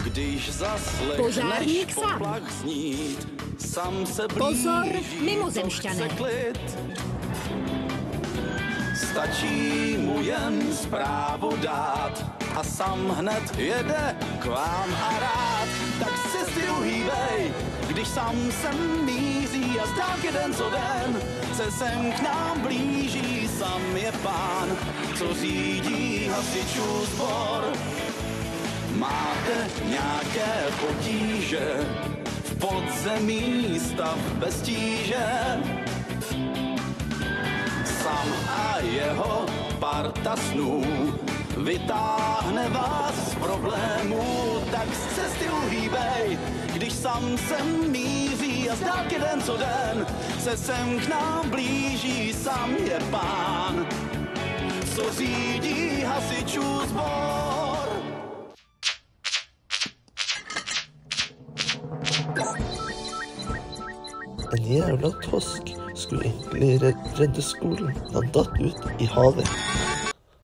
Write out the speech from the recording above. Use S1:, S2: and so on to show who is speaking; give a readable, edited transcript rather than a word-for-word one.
S1: Když zaslechneš poplach znít, sam se blíží
S2: mimozemšťané.
S1: klid. Stačí mu jen zprávu dát a sam hned jede k vám a rád. Tak se si uhýbej, když sám sem míří a zdák jeden co den se sem k nám blíží. Sam je pán, co řídí hasičů sbor. Máte nějaké potíže, v podzemí stav bez tíže. Sam a jeho parta snů vytáhne vás z problémů. Tak z cesty uhýbej, když sam sem míří a zdák jeden co den se sem k nám blíží. Sam je pán, co řídí hasičů sbor.
S3: En jævla tosk skulle egentlig redde skolen. Han datt ut i havet.